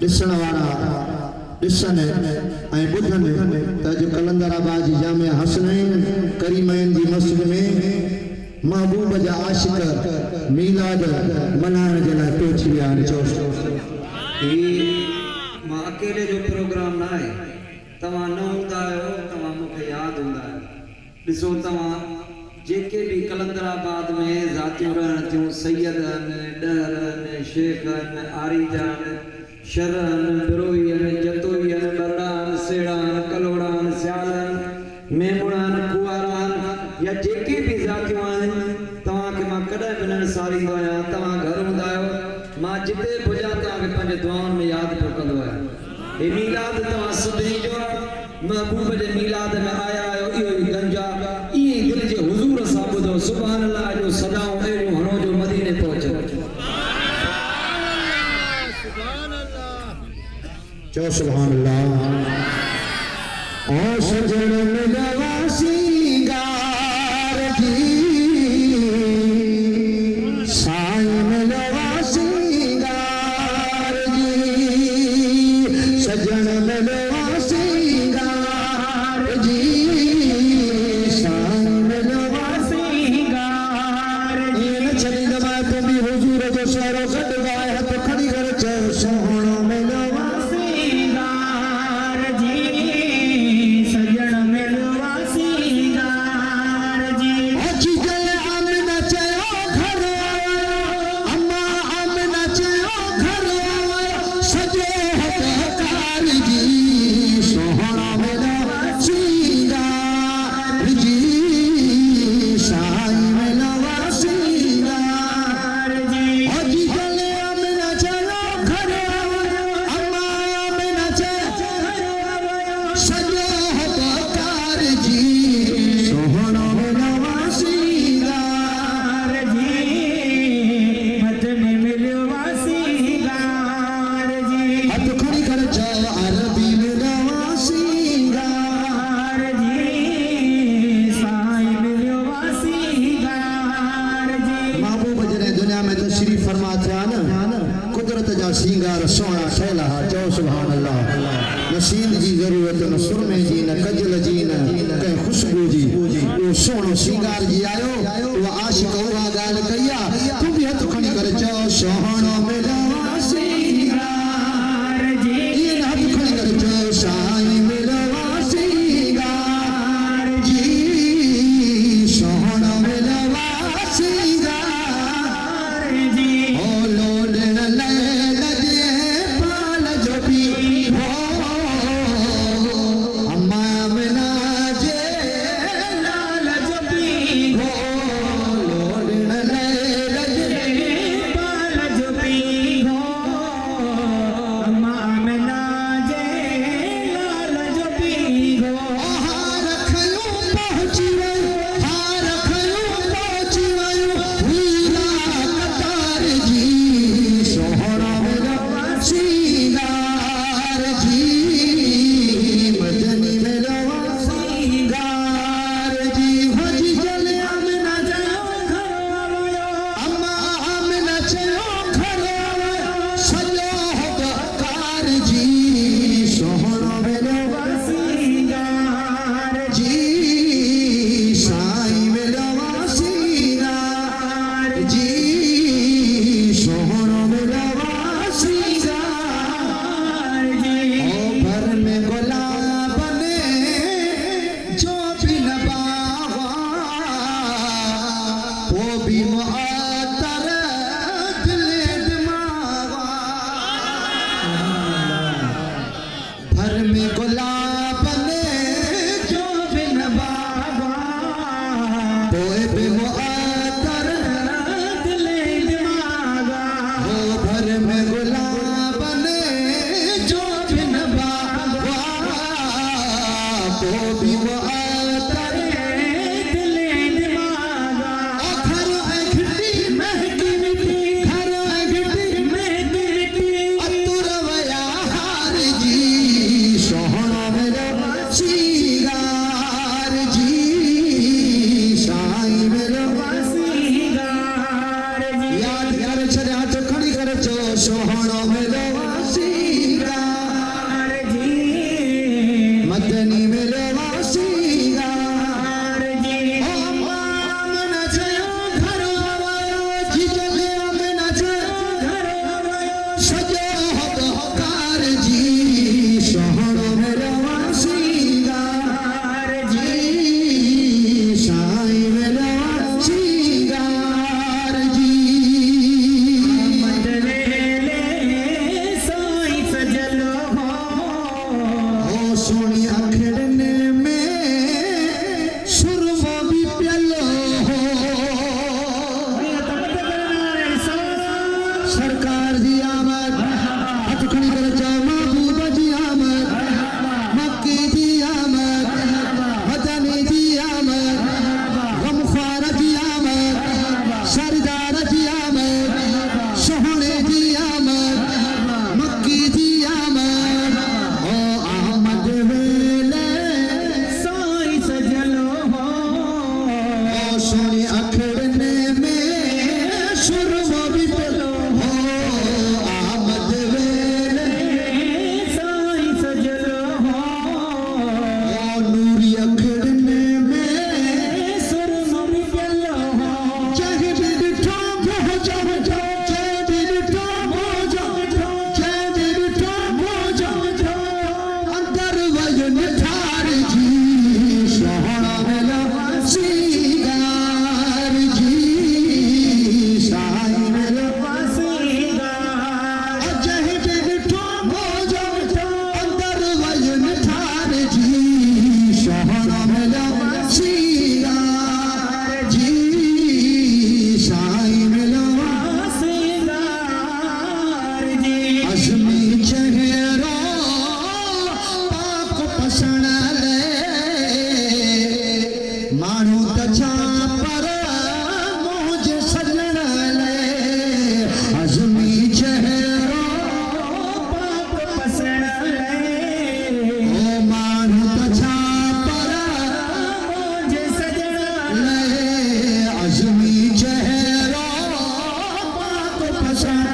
ॾिसण वारा ॾिसनि ऐं ॿुधनि त अॼु कलंदराबाद जी जामिया हसनैन करीमैन जी मस्जिद में महबूब जा आशिक मीलाद मल्हाइण जे लाइ पहुची विया आहिनि। चओ मां अकेले जो प्रोग्राम न आहे, तव्हां न हूंदा आहियो, तव्हां मूंखे यादि हूंदा आहियो। ॾिसो तव्हां जेके भी कलंदराबाद में ज़ातियूं रहनि थियूं, सैयद आहिनि, डहर आहिनि, शेख आहिनि, आरीजा आहिनि, शर आहिनि, बिरोई आहिनि, जतोई आहिनि, बरड़ा आहिनि, सेड़ा आहिनि, कलोड़ा आहिनि, सियाल आहिनि, मेमुणा आहिनि, कुवारा आहिनि, या जेके भी ज़ातियूं आहिनि, तव्हांखे मां कॾहिं बि न विसारींदो आहियां। तव्हां घर हूंदा आहियो, मां जिते बि हुजां तव्हांखे पंहिंजे दुआउनि में यादि पियो कंदो आहियां। हे मीलाद तव्हां सभिनी जो महबूब जे मीलाद में आया आहियो, इहो ई गंजा इहे दिल जे हुज़ूर सां ॿुधो। सुभान अल्लाह जो सदाऊं अहिड़ियूं हणो जो मदीने पहुचो। चओ सुभान अल्लाह। ओ सजण मिलवा सिंगार जी, साईं मिलवा सिंगार जी, सजण मिलवा सिंगार जी, साईं मिलवा सिंगार जी। न छॾींदो मां तूं बि हुज़ूर जो शहरो गॾु ॻाए हथ खणी करे चओ सोहणो मिलवा सिंगार सोना ठहला। चओ सुभान अल्लाह। न सीन जी ज़रूरत, न सुरमे जी, न कजल जी, न कंहिं ख़ुशबू जी, उहो सोनो सिंगार जी आयो। उहा आशिक उहा ॻाल्हि कई आहे। तूं बि हथ खणी करे चओ सोहणो मिलवा सिंगार जी। इहे न हथ खणी करे चओ साईं मिलवा सिंगार जी, सोहणो मिलवा सिंगार जी। ओ लोॾण लाइ सरकार जी आमद हथ खड़ी कर जाओ महबूब जी आमद मक्की जी आमद मदनी जी आमद गमख्वार जी आमद सरदार जी आमद सोहने जी आमद मक्की जी आमद ओ आमद वेले साईं सजलो हो ओ सोनी अखड़ने में सुरमा भी पलो हो आमद वेले साईं सजलो हो ओ नूरी अखड़ने में सुरमा भी पलो हो चाहे भी डिठो हो जाओ चाहे भी डिठो हो जाओ चाहे भी डिठो हो जाओ अंदर वजन ठार जी सोहना मेला सीगार जी साई मेला चाहे भी डिठो हो जाओ अंदर वजन ठार जी सोहना मेला सीगार जी साई मेला अज़मी चेहरो पाक पसण ले माण्हू त छा पर मौज सजण ले अज़मी चेहरो ओ माण्हू त छा पर ले अज़मी चेहरो पाक पसण